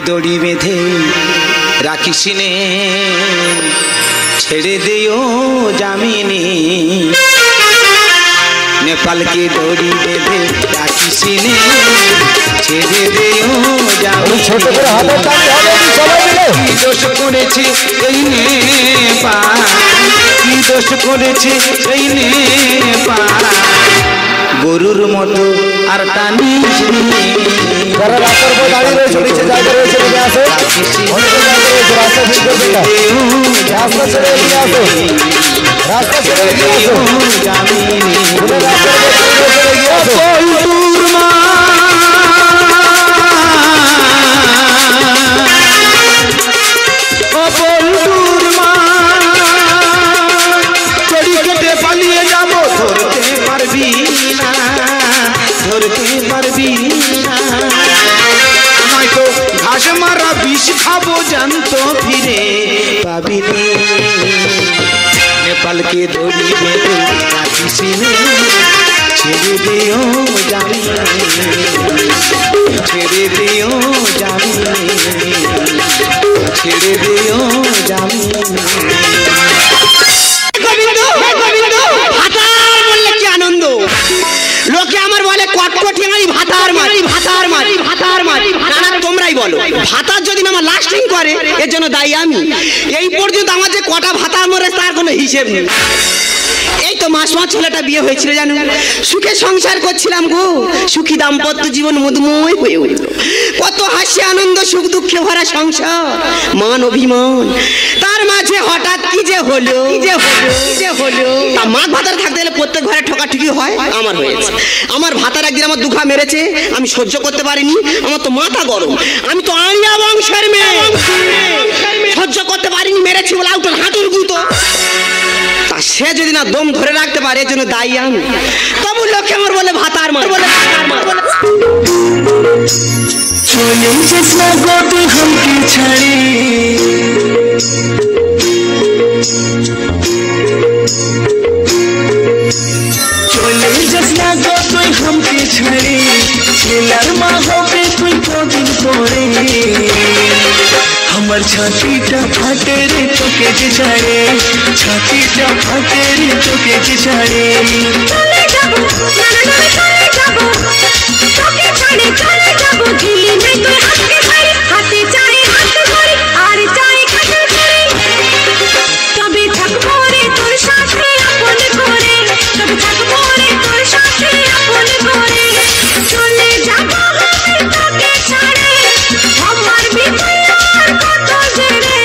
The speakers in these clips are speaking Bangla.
দড়ি বেঁধে রাখিসিনে ছেড়ে দিও জামিনে নেপালকে দড়ি বেঁধে রাখিসিনে ছেড়ে দিও জামিনে কি দোষ করেছে এই নেপাল কি দোষ করেছে এই নেপাল গরুর মতো আর টানিস যারা রাস্তার উপর দাঁড়িয়ে রয়েছে নিচে জায়গা রয়েছে নিয়ে আসো অনেকে জায়গা রয়েছে রাস্তা ঠিক করবে না রাস্তা ছেড়ে নিয়ে আসো রাস্তা ছেড়ে নিয়ে আসো রাস্তার উপর দাঁড়িয়ে রয়েছে পালিয়ে যাবো ধরতে পারবি না ধরতে পারবি না নয়তো ঘাস মারা বিষ খাবো জানতো ফিরে পাবি নেপালকে দড়ি বেঁধে রাখিসিনে ছেড়ে দিও জামিনে ছেড়ে দিও জামিনে ছেড়ে দিও জামিনে লোকে আমার বলে কটকটি মারি ভাতার মারি ভাতার মারি ভাতার মারি না তোমরাই বলো ভাতার যদি আমার লাস্টিং করে এর জন্য দায়ী আমি এই পর্যন্ত আমার যে কটা ভাতা মরে তার কোনো হিসেব নেই এই তো মাস ছেলেটা বিয়ে হয়েছিল জানো সুখে সংসার করছিলাম গো সুখী দাম্পত্য জীবন মধুময় হয়ে উঠল কত হাসি আনন্দ সুখ দুঃখে ভরা সংসার মান অভিমান তার মাঝে হঠাৎ কি যে হলো তা মাঘ ভাতার থাকতে গেলে প্রত্যেক ঘরে ঠকাঠুকি হয় আমার হয়েছে আমার ভাতার একদিন আমার দুঃখা মেরেছে আমি সহ্য করতে পারিনি আমার তো মাথা গরম আমি তো আরিয়া বংশের মেয়ে সহ্য করতে পারিনি মেরেছি বলে আউটার হাঁটুর গুঁতো তা সে যদি না দম ধরে রাখতে পারে এর জন্য দায়ী আমি তবু লোকে আমার বলে ভাতার মার বলে চলে যাস না গো তুই हमके ছাড়ে চলে যাস না গো তুই हमके ছাড়ে ছেলার মা হবে তুই কদিন পরে আমার ছাতিটা ফাটে রে তোকে যে ছাড়ে ছাতিটা ফাটে রে তোকে যে ছাড়ে চলে যাবো চলে যাবো তোকে ছাড়ে চলে যাবো গিলি নেই তুই হাতে ছাড়ে হাতে চাই হাত ধরে আর চাই খাতে ধরে তবে থাকবো রে তোর সাথে আপন করে তবে থাকবো রে তোর সাথে আপন করে চলে যাবো তোকে ছাড়ে আমার বিপদ কত জেরে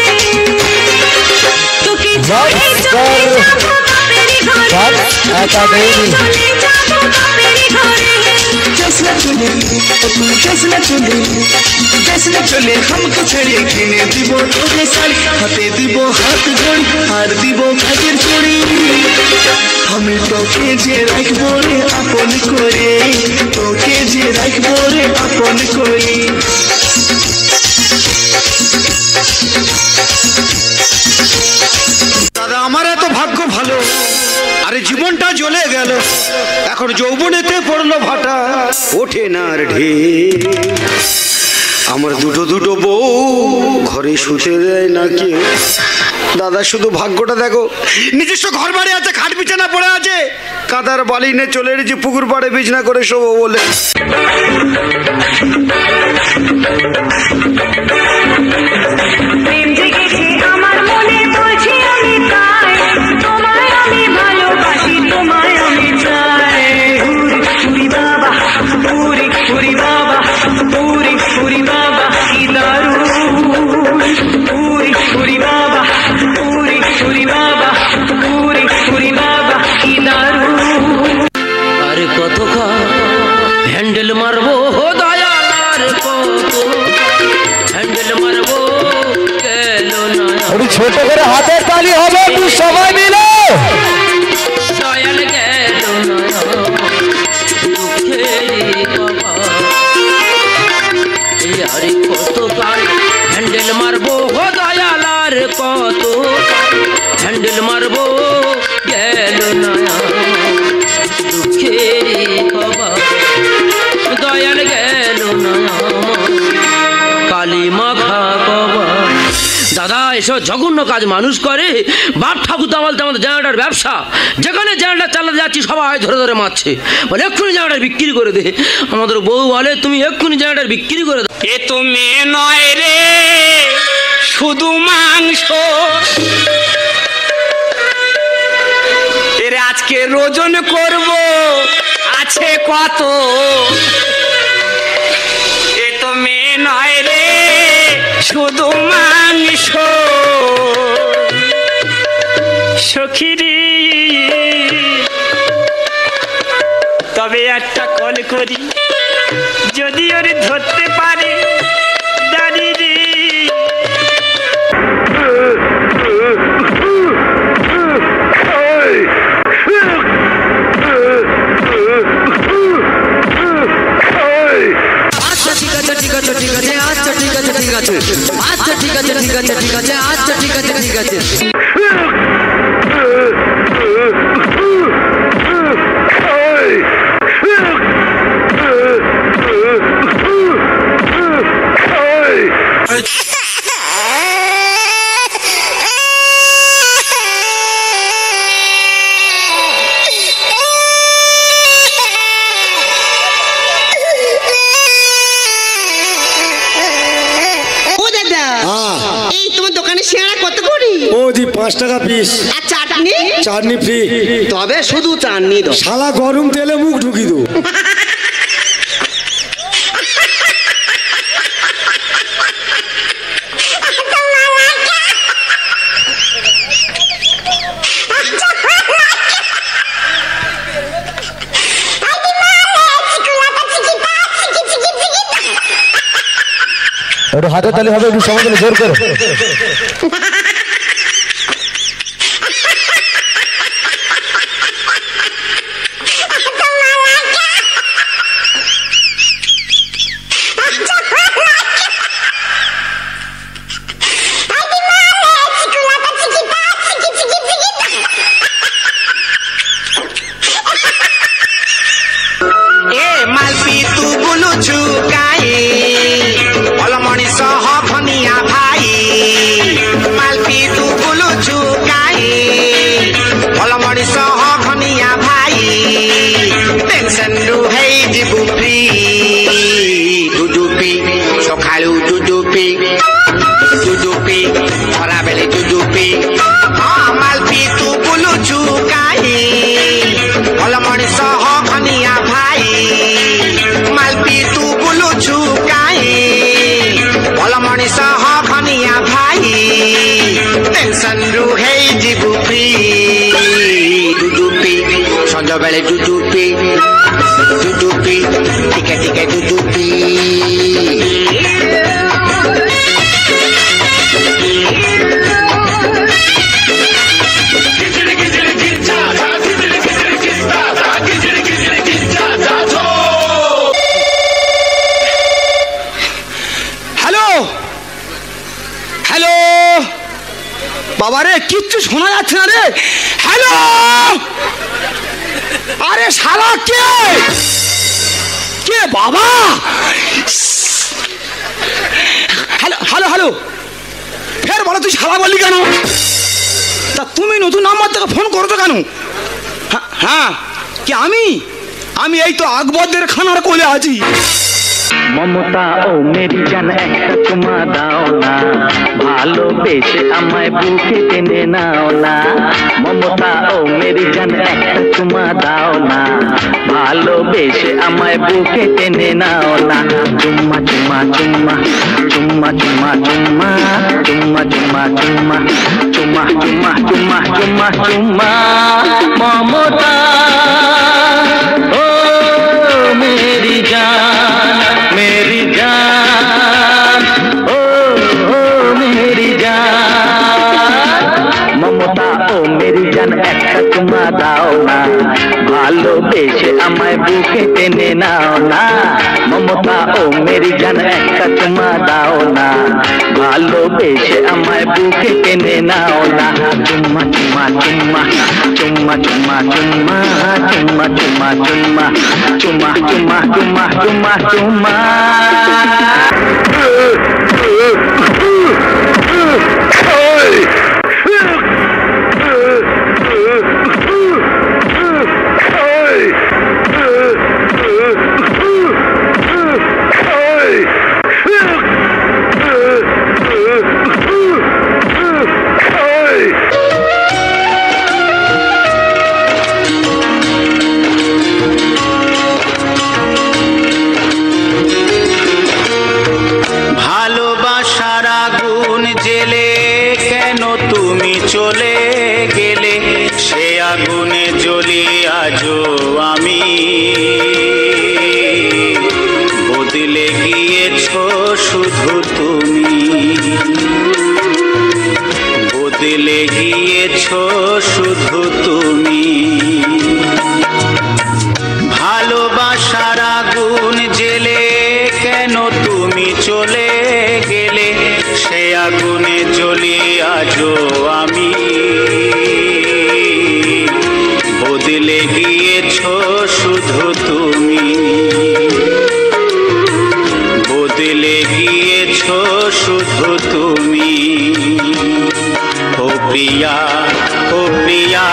তোকে ছাড়ে চলে যাবো বাপের ঘরে চলে যাবো বাপের ঘরে जैसे चले तू जैसे चले हमको छड़े किने दिबो तोरे साड़ी हाथे दिबो हाथ जोड़ी हार दिबो काजेर चोड़ी हमें तोके जे राखबो रे आपन करे तोके जे राखबो रे आपन करे দাদা আমার এত ভাগ্য ভালো আরে জীবনটা জ্বলে গেল এখন যৌবনেতে পড়লো ভাটা ওঠে না আর ঢের আমার দুটো দুটো বউ ঘরে শুতে দেয় না কে দাদা শুধু ভাগ্যটা দেখো নিজস্ব ঘর বাড়ি আছে খাট বিছানা পড়ে আছে কাদার বালি নিয়ে চলে এসেছি পুকুর পাড়ে বিছানা করে শোবো বলে হ্যান্ডেল মারবো দয়ালার কত হ্যান্ডেল মারবো গেল না ছোট করে হাতের তালি হবে তুই সবাই মিলে দয়াল গেল না দুঃখের বাবা আরে কত কাল হ্যান্ডেল মারবো দয়ালার কত হ্যান্ডেল মারবো গেল না দুঃখের বাবা দয়াল গেল না কালী মা এইসব জঘন্য কাজ মানুষ করে? বাপ ঠাকুর দা বলতে আমাদের জেনারেটার ব্যবসা, যেখানে জেনারেটার চালাতে যাচ্ছি সবাই ধরে ধরে মারছে, বলে এক্ষুনি জেনারেটার বিক্রি করে দে। আমাদের বউ বলে তুমি এক্ষুনি জেনারেটার বিক্রি করে দাও। এ তো মেয়ে নয় রে, শুধু মাংস। এর আজকে রোজন করব, আছে কত। এ তো মেয়ে নয় রে, শুধু মাংস। সখিরি তবে একটা কল করি, যদি ওর ধরতে পারে দাঁড়িয়ে। আচ্ছা ঠিক আছে ঠিক আছে ঠিক আছে, আচ্ছা ঠিক আছে ঠিক আছে, আচ্ছা ঠিক আছে ঠিক আছে ঠিক আছে, আচ্ছা ঠিক আছে ঠিক আছে। ও জি 5 টাকা পিস। আর চাটনি? চাটনি ফ্রি। তবে শুধু চাটনি দাও। শালা গরম তেলে মুখ ঢুকি দো। একটু হাতে তালি হবে, একটু সময় দিলে জোর করে। সঞ্জবেলে দুদুপি দুদুপি টিকে টিকে দুদুপি। হ্যালো হ্যালো বাবা রে, কিচ্ছু শোনা যাচ্ছে না রে। হ্যালো, আরে শালা কে কে বাবা? হ্যালো হ্যালো হ্যালো, ফের বলো তুই শালা বললি কেন? তা তুমি নতুন নাম্বার থেকে ফোন করতো কেন? হ্যাঁ কি আমি আমি এই তো আকবরদের খানার কোলে আছি। মমতা ও মেরি জান একটা চুমা দাও না, ভালোবেসে আমায় বুকে টেনে নাও না। মমতা ও মেরি জান একটা চুমা দাও না, ভালোবেসে আমায় বুকে টেনে নাও না। চুম্মা চুম্মা চুম্মা চুম্মা চুম্মা চুম্মা চুম্মা চুম্মা চুম্মা চুম্মা চুম্মা চুম্মা চুম্মা চুম্মা। মমতা ও মেরি জান मेरी जान ओ मेरी जान। ममता ओ मेरी जान একটা চুমা দাও না, ভালোবেসে আমায় বুকে টেনে নাও না। মমতা ও মেরি জান একটা চুমা দাও না, ভালোবেসে আমায় বুকে টেনে নাও না। চুম্মা চুম্মা চুম্মা চুম্মা চুম্মা চুম্মা চুম্মা চুম্মা চুম্মা চুম্মা চুম্মা চুম্মা চুম্মা চুম্মা। ওই তুমি চলে গেলে, সে আগুনে জ্বলি আজও আমি। বদলে গিয়েছো শুধু তুমি, বদলে গিয়েছো শুধু তুমি। ভালোবাসার আগুন জেলে কেন তুমি চলে গেলে, সে আগুনে জ্বলি আজও আমি। বদলে গিয়েছো শুধু তুমি, বদলে গিয়েছো শুধু তুমি। ও প্রিয়া, ও প্রিয়া,